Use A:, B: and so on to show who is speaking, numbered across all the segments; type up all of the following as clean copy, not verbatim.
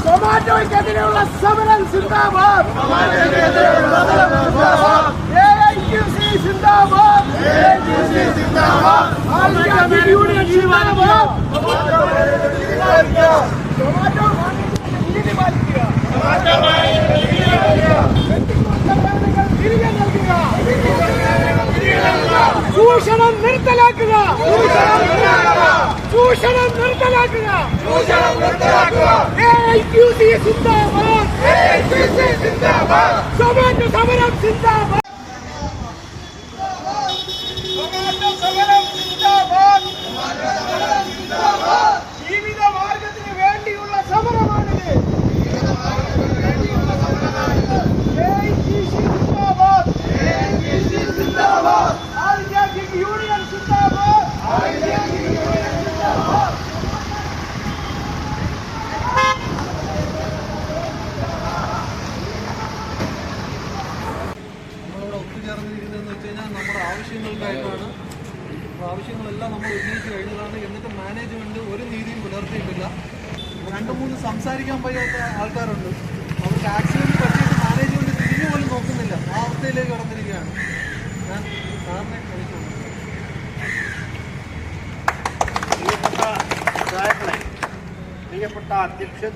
A: സൊമാറ്റോയ്ക്കെതിരെയുള്ള സമരം സിന്ദാബാദ്. ചൂഷണം നിർത്തലാക്കുക. ചൂഷണം നിർത്തലാക്കുക. സൊമാറ്റോ സമരം സിന്ദാബാദ്. ജീവിത മാർഗത്തിന് വേണ്ടിയുള്ള സമരമാണിത്. യൂണിയൻ സിന്ദാബാദ്.
B: നമ്മളിവിടെ ഒത്തുചേർന്നിരിക്കുന്നതെന്ന് വെച്ച് കഴിഞ്ഞാൽ നമ്മുടെ ആവശ്യങ്ങൾക്കായിട്ടാണ്. ആവശ്യങ്ങളെല്ലാം നമ്മൾ ഉന്നയിച്ച് കഴിഞ്ഞതാണ്. എന്നിട്ട് മാനേജ്മെൻറ്റ് ഒരു നീതിയും പുലർത്തിയിട്ടില്ല. 2-3 സംസാരിക്കാൻ പറ്റാത്ത ആൾക്കാരുണ്ട്. അവർക്ക് ആക്സിഡൻറ്റ് പറ്റിയിട്ട് മാനേജ്മെൻറ്റ് തിരിഞ്ഞു പോലും നോക്കുന്നില്ല. ആ അവസ്ഥയിലേക്ക് കടന്നിരിക്കുകയാണ്. ഞാൻ സാറിനെ ക്ഷണിക്കുന്നു.
C: പ്രിയപ്പെട്ട അധ്യക്ഷൻ,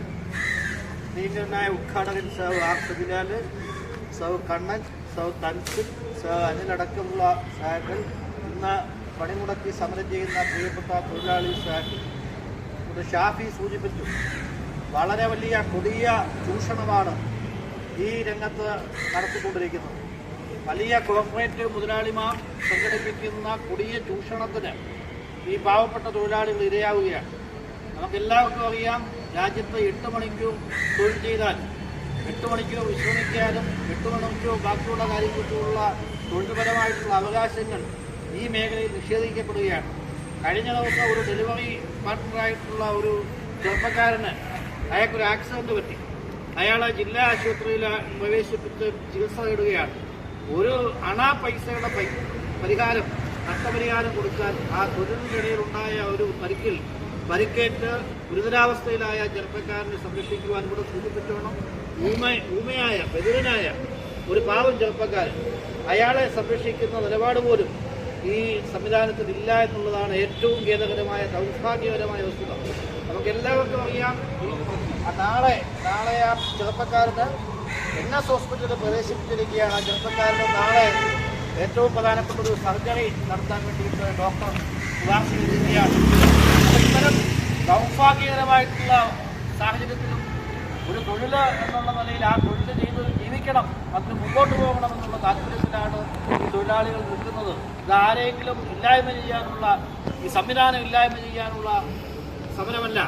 C: നീതിന്യായ ഉദ്ഘാടകൻ സഹ ആർ സബിലാൽ, സഹ കണ്ണൻ, സഹ തൻസിൽ, സഹ അനിലടക്കമുള്ള സഹകൾ, ഇന്ന് പണിമുടക്കി സമരം ചെയ്യുന്ന പ്രിയപ്പെട്ട തൊഴിലാളി സഹകൾ, ഷാഫി സൂചിപ്പിച്ചു. വളരെ വലിയ കൊടിയ ചൂഷണമാണ് ഈ രംഗത്ത് നടത്തിക്കൊണ്ടിരിക്കുന്നത്. വലിയ കോർപ്പറേറ്റ് മുതലാളിമാർ സംഘടിപ്പിക്കുന്ന കൊടിയ ചൂഷണത്തിന് ഈ പാവപ്പെട്ട തൊഴിലാളികൾ ഇരയാവുകയാണ്. നമുക്കെല്ലാവർക്കും അറിയാം, രാജ്യത്ത് 8 മണിക്കൂർ തൊഴിൽ ചെയ്താൽ 8 മണിക്കൂർ വിശ്രമിക്കാനും 8 മണിക്കൂർ ബാക്കിയുള്ള കാര്യങ്ങൾക്കുള്ള തൊഴിൽപരമായിട്ടുള്ള അവകാശങ്ങൾ ഈ മേഖലയിൽ നിഷേധിക്കപ്പെടുകയാണ്. കഴിഞ്ഞ ദിവസം ഒരു ഡെലിവറി പാർട്ട്ണറായിട്ടുള്ള ഒരു ചെറുപ്പക്കാരന് അയാൾക്കൊരു ആക്സിഡൻറ്റ് പറ്റി. അയാളെ ജില്ലാ ആശുപത്രിയിൽ പ്രവേശിപ്പിച്ച് ചികിത്സ നേടുകയാണ്. ഒരു പൈസയുടെ പരിഹാരം, നഷ്ടപരിഹാരം കൊടുക്കാൻ ആ തൊഴിലിനിടയിലുണ്ടായ ഒരു പരിക്കേറ്റ് ഗുരുതരാവസ്ഥയിലായ ചെറുപ്പക്കാരനെ സംരക്ഷിക്കുവാൻ കൂടെ സൂചിപ്പിച്ചോണം. ഊമയായ ബധിരനായ ഒരു പാവം ചെറുപ്പക്കാരൻ, അയാളെ സംരക്ഷിക്കുന്ന നിലപാട് പോലും ഈ സംവിധാനത്തിലില്ല എന്നുള്ളതാണ് ഏറ്റവും ഖേദകരമായ ദൗർഭാഗ്യകരമായ വസ്തുത. നമുക്കെല്ലാവർക്കും അറിയാം, നാളെ ആ ചെറുപ്പക്കാരന് NS ഹോസ്പിറ്റലിൽ പ്രവേശിപ്പിച്ചിരിക്കുകയാണ്. ആ ചെറുപ്പക്കാരന് നാളെ ഏറ്റവും പ്രധാനപ്പെട്ട ഒരു സർജറി നടത്താൻ വേണ്ടിയിട്ട് ഡോക്ടർ ശുപാർശ ചെയ്തിരിക്കുകയാണ്. ഇത്തരം ദൗർഭാഗ്യകരമായിട്ടുള്ള സാഹചര്യത്തിലും ഒരു തൊഴിൽ എന്നുള്ള നിലയിൽ ആ തൊഴിൽ ചെയ്ത് ജീവിക്കണം, അതിന് മുമ്പോട്ട് പോകണമെന്നുള്ള താല്പര്യത്തിലാണ് ഈ തൊഴിലാളികൾ നിൽക്കുന്നത്. ഇത് ആരെങ്കിലും ഇല്ലായ്മ ചെയ്യാനുള്ള, ഈ സംവിധാനം ഇല്ലായ്മ ചെയ്യാനുള്ള സമരമല്ല.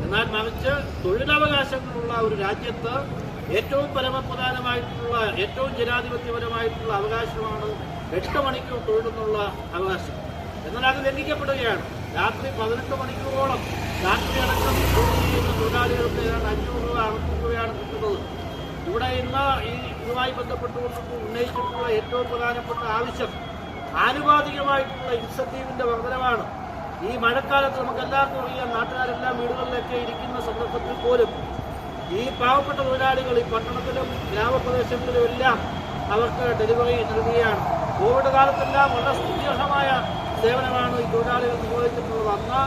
C: എന്നാൽ മറിച്ച് തൊഴിലവകാശങ്ങളുള്ള ഒരു രാജ്യത്ത് ഏറ്റവും പരമപ്രധാനമായിട്ടുള്ള, ഏറ്റവും ജനാധിപത്യപരമായിട്ടുള്ള അവകാശമാണ് 8 മണിക്കൂർ തൊഴിലെന്നുള്ള അവകാശം. എന്നാൽ അത് ലംഘിക്കപ്പെടുകയാണ്. രാത്രി 18 മണിക്കൂറോളം രാത്രി അടക്കം ജോലി ചെയ്യുന്ന തൊഴിലാളികൾക്ക് ഏതാണ്ട് 500 രൂപ 600 രൂപയാണ് കിട്ടുന്നത്. ഇവിടെ ഇന്ന് ഇതുമായി ബന്ധപ്പെട്ടുകൊണ്ട് ഉന്നയിച്ചിട്ടുള്ള ഏറ്റവും പ്രധാനപ്പെട്ട ആവശ്യം ആനുപാതികമായിട്ടുള്ള ഇൻസെന്റീവിന്റെ വർധനമാണ്. ഈ മഴക്കാലത്ത് നമുക്കെല്ലാവർക്കും അറിയാം, നാട്ടുകാരെല്ലാം വീടുകളിലൊക്കെ ഇരിക്കുന്ന സന്ദർഭത്തിൽ പോലും ഈ പാവപ്പെട്ട തൊഴിലാളികൾ ഈ പട്ടണത്തിലും ഗ്രാമപ്രദേശങ്ങളിലും എല്ലാം അവർക്ക് ഡെലിവറി നൽകുകയാണ്. കോവിഡ് കാലത്തെല്ലാം വളരെ സ്തുത്യർഹമായ സേവനമാണ് ഈ തൊഴിലാളികൾ നിർവഹിച്ചിട്ടുള്ളത്. അന്ന്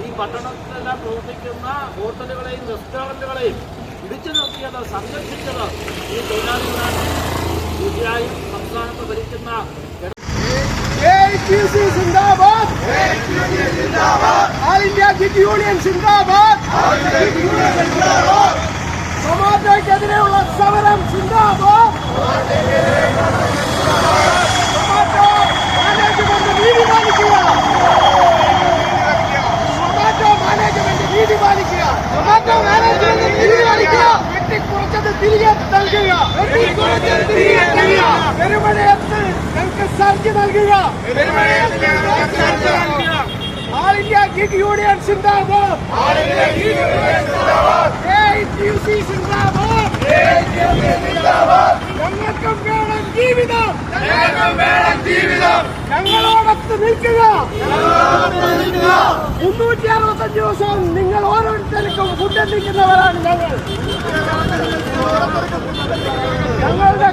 C: ഈ പട്ടണത്തിലെല്ലാം പ്രവർത്തിക്കുന്ന ഹോട്ടലുകളെയും റെസ്റ്റോറൻറ്റുകളെയും ഇടിച്ചു നിർത്തിയത്, സംരക്ഷിച്ചത് ഈ തൊഴിലാളികളാണ്. തീർച്ചയായും സംസ്ഥാനത്ത് ഭരിക്കുന്ന
A: സൊമാറ്റോയ്ക്കെതിരെയുള്ള സമരം സിന്ദാബാദ്. സൊമാറ്റോ മാനേജ്മെന്റ് നീതി പാലിക്കുക. സൊമാറ്റോ മാനേജ്മെന്റ് നീതി പാലിക്കുക. സൊമാറ്റോ മാനേജ്മെന്റ് നീതി പാലിക്കുക. വെട്ടിക്കുറച്ചത് തിരികെ നൽകുക. പെരുമഴയത്ത് ഞങ്ങൾക്ക് സർജ് നൽകുക. All India Gig Union Zindabad. AITUC Zindabad. ഞങ്ങൾക്കും വേണം ജീവിതം. ഞങ്ങളോടൊത്ത് നിൽക്കുക. 365 ദിവസവും നിങ്ങൾ ഓരോരുത്തർക്കും ഫുഡ് എത്തിക്കുന്നവരാണ് ഞങ്ങൾ. ഞങ്ങളുടെ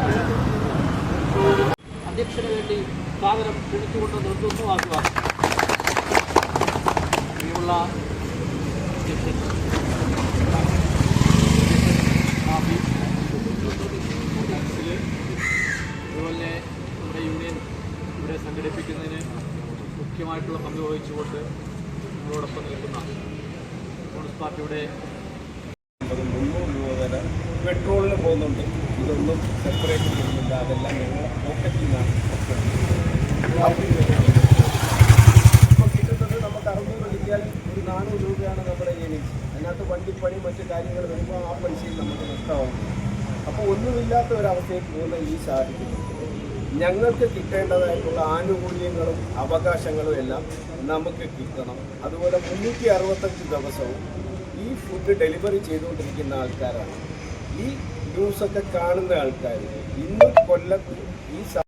C: അധ്യക്ഷന് വേണ്ടി സാദരം ക്ഷണിച്ചുകൊണ്ട് നിർത്തുന്നു. പ്രിയമുള്ള അധ്യക്ഷൻ അതുപോലെ നമ്മുടെ യൂണിയൻ ഇവിടെ സംഘടിപ്പിക്കുന്നതിന് മുഖ്യമായിട്ടുള്ള പങ്ക് വഹിച്ചുകൊണ്ട് നമ്മളോടൊപ്പം നിൽക്കുന്ന കമ്മ്യൂണിസ്റ്റ് പാർട്ടിയുടെ
D: 300 രൂപ വരെ പെട്രോളിന് പോകുന്നുണ്ട്. ഇതൊന്നും സെപ്പറേറ്റ് ചെയ്യുന്നില്ല. അതെല്ലാം ഞങ്ങൾ പോക്കറ്റിൽ നിന്നാണ്. ഇപ്പോൾ കിട്ടുന്നത് നമുക്ക് 600 കിട്ടിയാൽ ഒരു 400 രൂപയാണ് നമ്മുടെ ഏണിങ്സ്. അതിനകത്ത് വണ്ടിപ്പണി മറ്റു കാര്യങ്ങൾ വരുമ്പോൾ ആ പൈസയും നമുക്ക് നഷ്ടമാകും. അപ്പോൾ ഒന്നുമില്ലാത്ത ഒരവസ്ഥയിൽ പോകുന്ന ഈ സാഹചര്യം ഞങ്ങൾക്ക് കിട്ടേണ്ടതായിട്ടുള്ള ആനുകൂല്യങ്ങളും അവകാശങ്ങളും എല്ലാം നമുക്ക് കിട്ടണം. അതുപോലെ 365 ദിവസവും ഈ ഫുഡ് ഡെലിവറി ചെയ്തുകൊണ്ടിരിക്കുന്ന ആൾക്കാരാണ്. ഈ ന്യൂസൊക്കെ കാണുന്ന ആൾക്കാർ ഇന്ന് കൊല്ലത്ത് ഈ